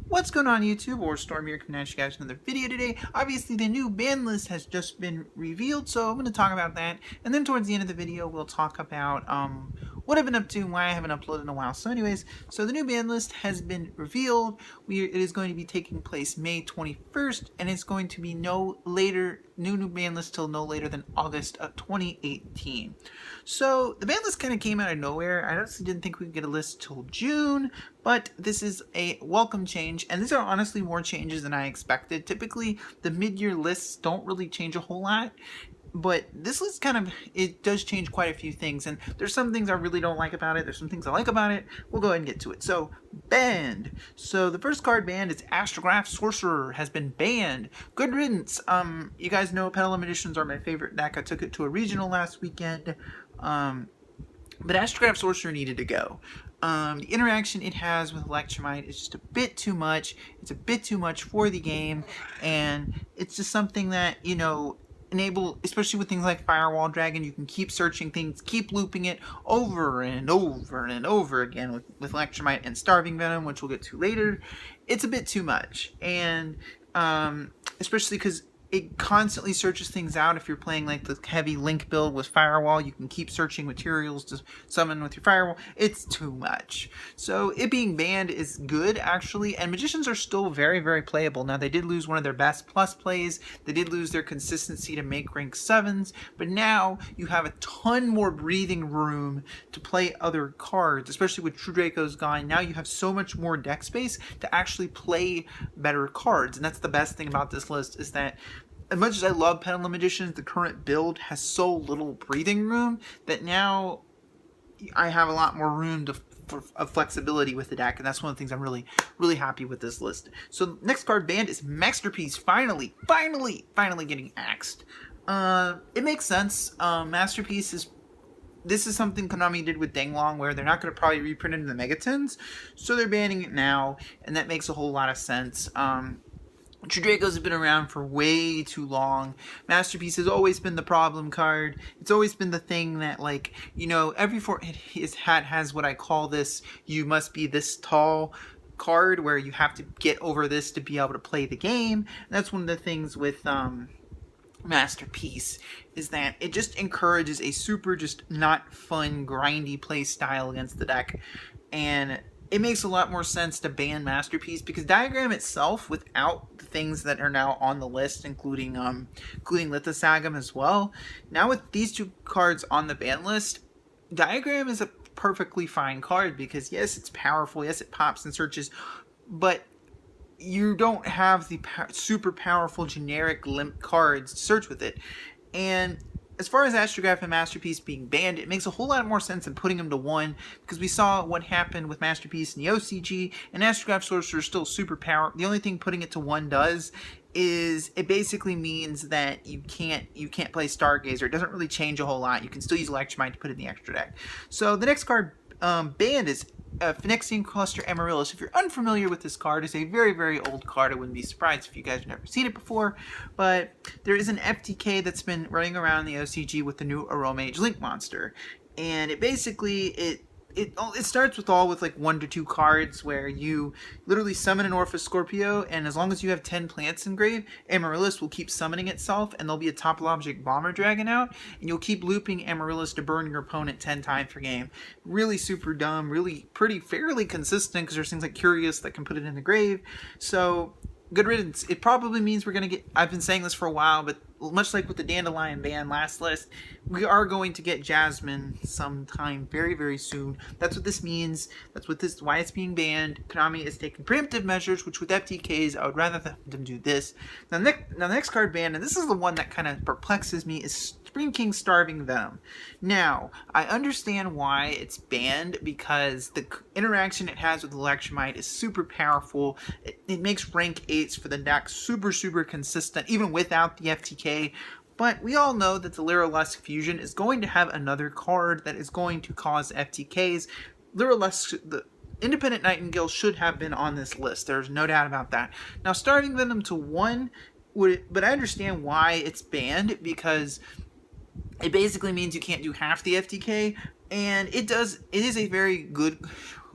What's going on YouTube? Or Storm here coming at you guys with another video today. Obviously the new ban list has just been revealed, so I'm going to talk about that. And then towards the end of the video we'll talk about what I've been up to and why I haven't uploaded in a while. So anyways, so the new ban list has been revealed. It is going to be taking place May 21st, and it's going to be no later, new ban list till no later than August of 2018. So the ban list kind of came out of nowhere. I honestly didn't think we'd get a list till June, but this is a welcome change, and these are honestly more changes than I expected. Typically, the mid-year lists don't really change a whole lot, but this list it does change quite a few things, and there's some things I really don't like about it. There's some things I like about it. We'll go ahead and get to it. So, banned. So the first card banned is Astrograph Sorcerer has been banned. Good riddance. You guys know Petalum Editions are my favorite deck. I took it to a regional last weekend. But Astrograph Sorcerer needed to go. The interaction it has with Electromite is just a bit too much. It's a bit too much for the game, and it's just something that, you know, especially with things like Firewall Dragon, you can keep searching things, keep looping it over and over and over again with Electromite and Starving Venom, which we'll get to later. It's a bit too much, and especially because it constantly searches things out. If you're playing like the heavy Link build with Firewall, you can keep searching materials to summon with your Firewall. It's too much. So it being banned is good, actually, and Magicians are still very, very playable. Now, they did lose one of their best plus plays. They did lose their consistency to make rank 7s, but now you have a ton more breathing room to play other cards, especially with True Draco's gone. Now you have so much more deck space to actually play better cards, and that's the best thing about this list, is that as much as I love Petalum Editions, the current build has so little breathing room that now I have a lot more room of flexibility with the deck, and that's one of the things I'm really, really happy with this list. So next card banned is Masterpiece, finally getting axed. It makes sense. Masterpiece this is something Konami did with Danglong, where they're not going to probably reprint it in the Megatons, so they're banning it now, and that makes a whole lot of sense. True Dracos have been around for way too long. Masterpiece has always been the problem card. It's always been the thing that, like, you know, every his hat has what I call this "you must be this tall" card, where you have to get over this to be able to play the game. And that's one of the things with Masterpiece, is that it just encourages a super just not fun, grindy play style against the deck. And it makes a lot more sense to ban Masterpiece, because Diagram itself, without the things that are now on the list, including Lithosagam as well, now with these two cards on the ban list, Diagram is a perfectly fine card, because yes, it's powerful, yes, it pops and searches, but you don't have the super powerful generic limp cards to search with it. And as far as Astrograph and Masterpiece being banned, it makes a whole lot more sense than putting them to one, because we saw what happened with Masterpiece in the OCG, and Astrograph Sorcerer is still super powerful. The only thing putting it to one does is it basically means that you can't play Stargazer. It doesn't really change a whole lot. You can still use Electromite to put it in the extra deck. So the next card banned is Phyrexian Cluster Amaryllis. If you're unfamiliar with this card, it's a very, very old card. I wouldn't be surprised if you guys have never seen it before, but there is an FTK that's been running around the OCG with the new Aromage Link monster, and it basically it starts with like 1 to 2 cards, where you literally summon an Orphis Scorpio, and as long as you have 10 plants in grave, Amaryllis will keep summoning itself, and there'll be a Topple Object Bomber Dragon out, and you'll keep looping Amaryllis to burn your opponent 10 times per game. Really super dumb, really fairly consistent, because there's things like Curious that can put it in the grave. So good riddance. It probably means we're going to get, I've been saying this for a while, but much like with the Dandelion ban last list, we are going to get Jasmine sometime very, very soon. That's what this means. That's why it's being banned. Konami is taking preemptive measures, which with FTKs, I would rather them do this. Now, the next card banned, and this is the one that kind of perplexes me, is Scream King Starving Venom. Now, I understand why it's banned, because the interaction it has with Electromite is super powerful. It makes rank 8s for the deck super, super consistent, even without the FTK. But we all know that the Lyrilusk Fusion is going to have another card that is going to cause FTKs. The Independent Nightingale should have been on this list. There's no doubt about that. Now, Starving Venom to 1, but I understand why it's banned, because it basically means you can't do half the FTK, and it is a very good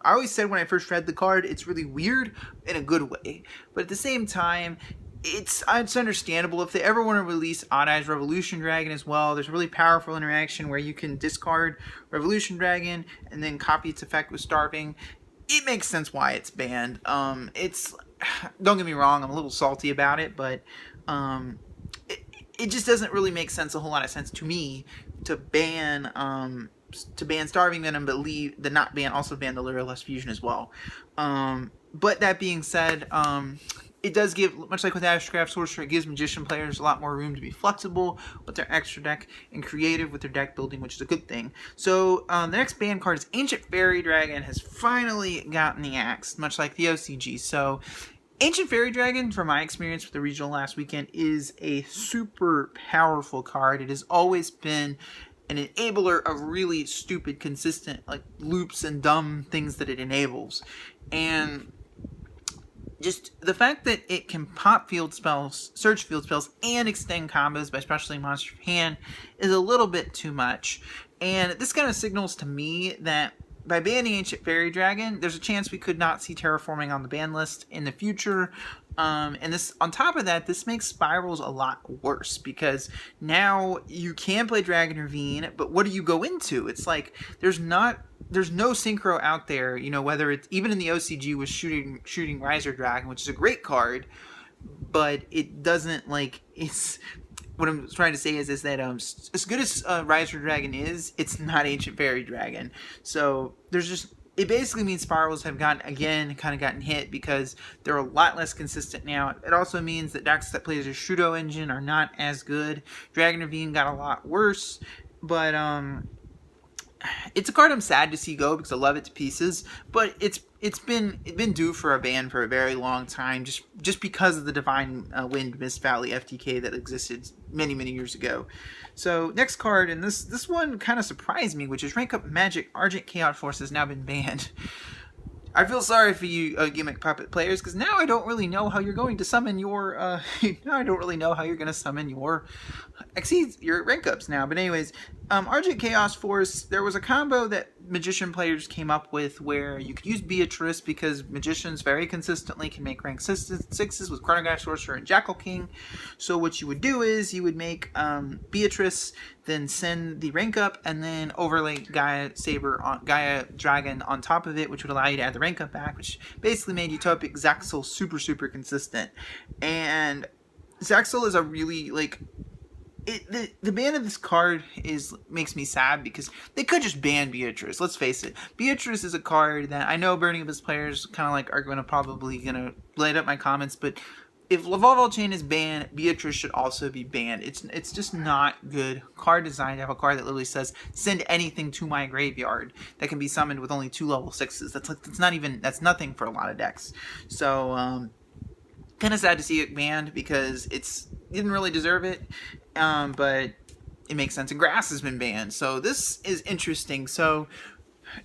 I always said when I first read the card, it's really weird in a good way. But at the same time, it's understandable if they ever want to release Odd Eyes Revolution Dragon as well. There's a really powerful interaction where you can discard Revolution Dragon and then copy its effect with Starving. It makes sense why it's banned. It's don't get me wrong, I'm a little salty about it, but it just doesn't really make sense, a whole lot of sense to me, to ban Starving Venom, but also ban the Lyrilless Fusion as well. But that being said, it does give, much like with Astrograph Sorcerer, it gives Magician players a lot more room to be flexible with their extra deck and creative with their deck building, which is a good thing. So the next ban card is Ancient Fairy Dragon has finally gotten the axe, much like the OCG. So Ancient Fairy Dragon, from my experience with the regional last weekend, is a super powerful card. It has always been an enabler of really stupid, consistent like loops and dumb things that it enables. And just the fact that it can pop field spells, search field spells, and extend combos by especially Monster of Hand is a little bit too much. And this kind of signals to me that by banning Ancient Fairy Dragon, there's a chance we could not see Terraforming on the ban list in the future. And this, on top of that, this makes Spirals a lot worse, because now you can play Dragon Ravine, but what do you go into? It's like there's no synchro out there, you know, whether it's even in the OCG with shooting Riser Dragon, which is a great card, but it doesn't, like, it's what I'm trying to say is that as good as Riser Dragon is, it's not Ancient Fairy Dragon. So there's just, it basically means Spirals have gotten hit because they're a lot less consistent now. It also means that decks that play as a Shudo engine are not as good. Dragon Ravine got a lot worse, but it's a card I'm sad to see go because I love it to pieces. But it's been due for a ban for a very long time, just because of the Divine Wind Mist Valley FTK that existed many years ago. So next card, and this one kind of surprised me, which is Rank Up Magic Argent Chaos Force has now been banned. I feel sorry for you Gimmick Puppet players, because now I don't really know how you're going to summon your exceeds your rank ups now. But anyways, Argent Chaos Force, there was a combo that Magician players came up with where you could use Beatrice, because Magicians very consistently can make rank 6s with Chronograph Sorcerer and Jackal King. So what you would do is you would make Beatrice, then send the rank up, and then overlay Gaia Dragon on top of it, which would allow you to add the rank up back, which basically made Utopic Zaxel super consistent. And Zaxel is a really, like, the ban of this card makes me sad, because they could just ban Beatrice. Let's face it, Beatrice is a card that I know Burning Abyss players kind of like are probably gonna light up my comments, but if Laval Chain is banned, Beatrice should also be banned. It's just not good card design to have a card that literally says send anything to my graveyard that can be summoned with only 2 level 6s. That's nothing for a lot of decks. So kind of sad to see it banned, because it didn't really deserve it, but it makes sense. And Grass has been banned, so this is interesting. So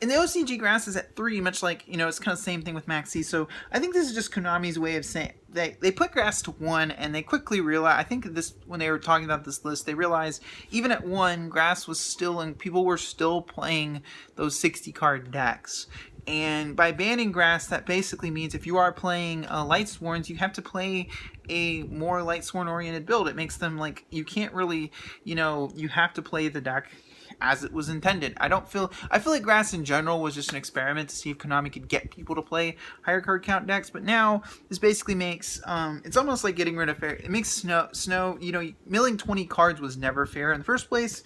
in the OCG, Grass is at 3, much like, you know, it's kind of the same thing with Maxi. So I think this is just Konami's way of saying they put Grass to 1, and they quickly realized, I think when they were talking about this list, they realized even at 1, Grass was still, and people were still playing those 60 card decks. And by banning Grass, that basically means if you are playing Lightsworns, you have to play a more Lightsworn oriented build. It makes them like, you can't really, you know, you have to play the deck as it was intended. I feel like Grass in general was just an experiment to see if Konami could get people to play higher card count decks, but now this basically makes it's almost like getting rid of fair. It makes snow, you know, milling 20 cards was never fair in the first place,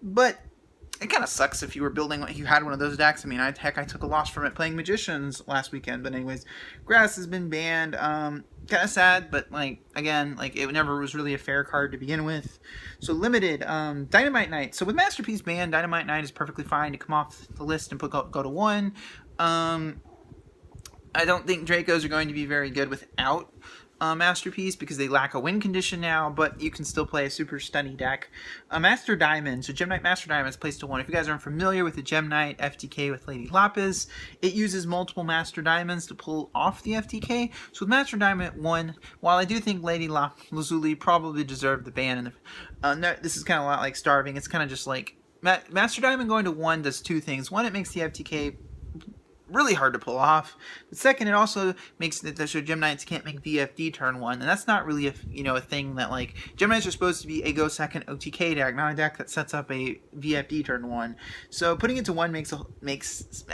but it kind of sucks if you were building, if you had one of those decks. I mean, I took a loss from it playing Magicians last weekend. But anyways, Grass has been banned. Kind of sad, but like, again, like, it never was really a fair card to begin with. So limited, Dynamite Knight. So with Masterpiece banned, Dynamite Knight is perfectly fine to come off the list and go to 1. I don't think Dracos are going to be very good without Masterpiece, because they lack a win condition now, but you can still play a super stunny deck. Master Diamond, so Gem Knight Master Diamond is placed to 1. If you guys aren't familiar with the Gem Knight FTK with Lady Lapis, it uses multiple Master Diamonds to pull off the FTK. So with Master Diamond at 1, while I do think Lady Lazuli probably deserved the ban, and this is kind of a lot like Starving, it's kind of just like Master Diamond going to 1 does 2 things. One, it makes the FTK really hard to pull off. But second, it also makes it so Gem Knights can't make VFD turn 1, and that's not really a thing that, like, Gem Knights are supposed to be a go second OTK deck, not a deck that sets up a VFD turn 1. So putting it to 1 makes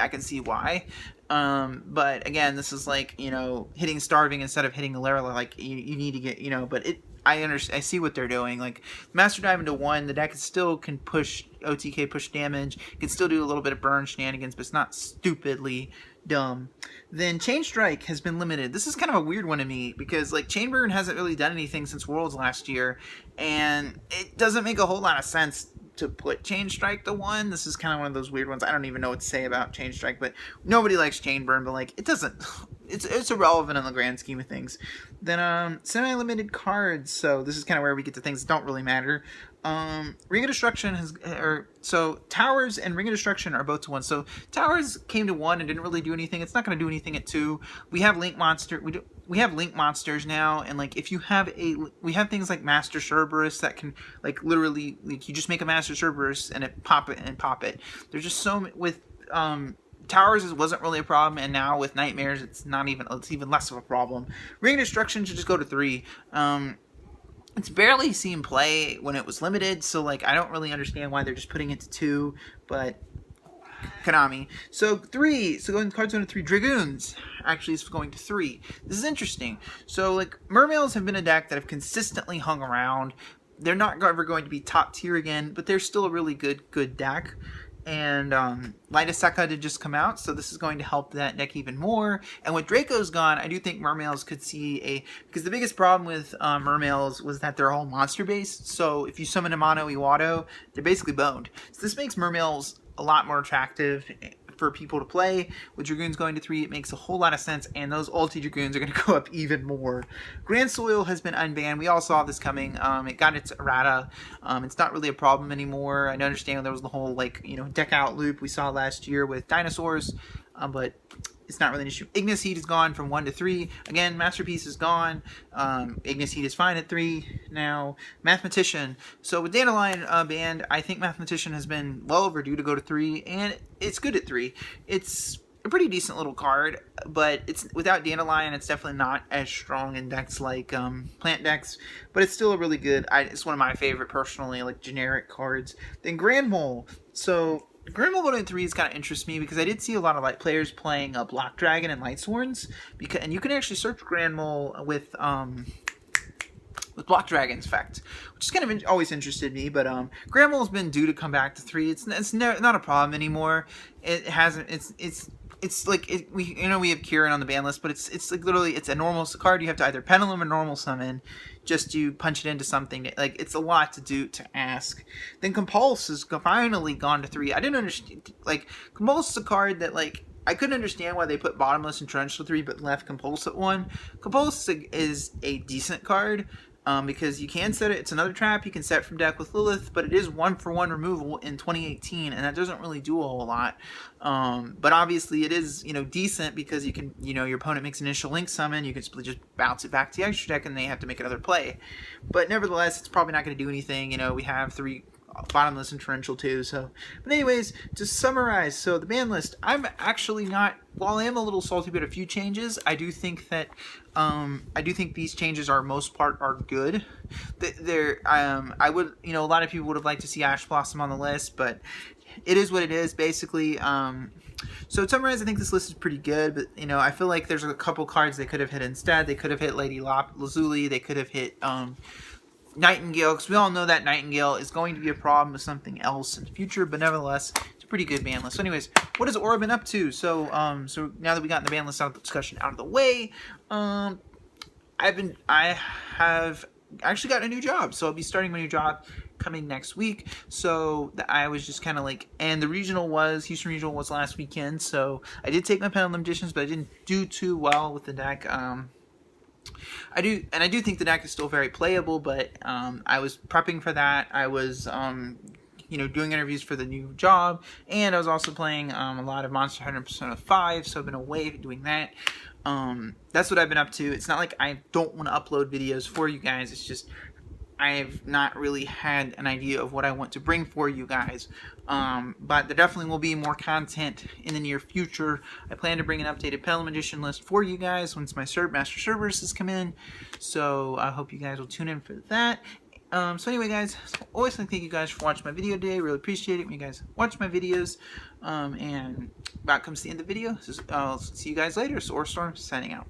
I can see why. But again, this is like, hitting Starving instead of hitting Alara. Like, you need to get, but I see what they're doing. Like, Master Dive into 1, the deck still can push OTK, push damage. It can still do a little bit of burn shenanigans, but it's not stupidly dumb. Then Chain Strike has been limited. This is kind of a weird one to me because, like, Chain Burn hasn't really done anything since Worlds last year, and it doesn't make a whole lot of sense to put Chain Strike to 1. This is kind of one of those weird ones. I don't even know what to say about Chain Strike, but nobody likes Chain Burn, but, like, it doesn't... It's irrelevant in the grand scheme of things. Then, semi-limited cards. So this is kind of where we get to things that don't really matter. Ring of Destruction so Towers and Ring of Destruction are both to 1. So Towers came to 1 and didn't really do anything. It's not going to do anything at 2. We have Link Monster. We have Link Monsters now, and, like, if you have we have things like Master Cerberus that can, like, literally, like, you just make a Master Cerberus and pop it. There's just so with Towers wasn't really a problem, and now with Nightmares, it's even less of a problem. Ring of Destruction should just go to 3. It's barely seen play when it was limited, so, like, I don't really understand why they're just putting it to 2, but Konami. So 3, so going to card zone to 3, Dragoons actually is going to 3. This is interesting. So, like, Mermails have been a deck that have consistently hung around. They're not ever going to be top tier again, but they're still a really good deck. And Light of Sekka did just come out, so this is going to help that deck even more. And with Draco's gone, I do think Mermails could see because the biggest problem with Mermails was that they're all monster-based, so if you summon a Mono Iwado, they're basically boned. So this makes Mermails a lot more attractive for people to play. With Dragoons going to 3, it makes a whole lot of sense, and those ulti Dragoons are going to go up even more. Grand Soil has been unbanned. We all saw this coming. It got its errata. It's not really a problem anymore. I understand there was the whole, like, deck out loop we saw last year with dinosaurs, but it's not really an issue. Ignis Heat is gone from 1 to 3. Again, Masterpiece is gone. Ignis Heat is fine at 3 now. Mathematician. So with Dandelion banned, I think Mathematician has been well overdue to go to 3, and it's good at 3. It's a pretty decent little card, but it's without Dandelion, it's definitely not as strong in decks like plant decks, but it's still a really good. It's one of my favorite personally, like, generic cards. Then Grand Mole. So Grand Mole going to 3 is kind of interests me because I did see a lot of, like, players playing Black Dragon and Light Sworns, and you can actually search Grand Mole with Black Dragon's effect, which is kind of always interested me. But Grand Mole's been due to come back to 3. It's not a problem anymore. It hasn't. It's like we have Kieran on the ban list, but it's like literally it's a normal card. You have to either Pendulum or normal summon just to punch it into something. Like, it's a lot to do to ask. Then Compulse has finally gone to 3. I didn't understand. Like, Compulse is a card that, like, I couldn't understand why they put Bottomless and Torrential 3 but left Compulse at 1. Compulse is a decent card. Because you can set it. It's another trap you can set from deck with Lilith, but it is 1-for-1 removal in 2018, and that doesn't really do a whole lot. But obviously it is, decent because you can, your opponent makes an initial link summon, you can just bounce it back to the extra deck, and they have to make another play. But nevertheless, it's probably not going to do anything. We have 3 Bottomless and Torrential too. So, but anyways, to summarize, so the ban list, I'm actually not. While I am a little salty about a few changes, I do think that these changes are most part are good. I would, a lot of people would have liked to see Ash Blossom on the list, but it is what it is, basically. So to summarize, I think this list is pretty good, but I feel like there's a couple cards they could have hit instead. They could have hit Lady Lazuli. They could have hit Nightingale, because we all know that Nightingale is going to be a problem with something else in the future, but nevertheless, it's a pretty good ban list. So anyways, what has Aura been up to? So now that we got the ban list discussion out of the way, I have actually got a new job, so I'll be starting my new job coming next week. So I was just kind of like, and the Houston Regional was last weekend, so I did take my Pendulum Editions, but I didn't do too well with the deck. I do think the deck is still very playable, but I was prepping for that. I was doing interviews for the new job, and I was also playing a lot of Monster Hunter Persona 5, so I've been away doing that. That's what I've been up to. It's not like I don't want to upload videos for you guys. It's just I've not really had an idea of what I want to bring for you guys. But there definitely will be more content in the near future. I plan to bring an updated Pelham Edition list for you guys once my Master Servers has come in. So I hope you guys will tune in for that. So anyway, guys, always like to thank you guys for watching my video today. Really appreciate it when you guys watch my videos. And that comes to the end of the video. So I'll see you guys later. So Storm signing out.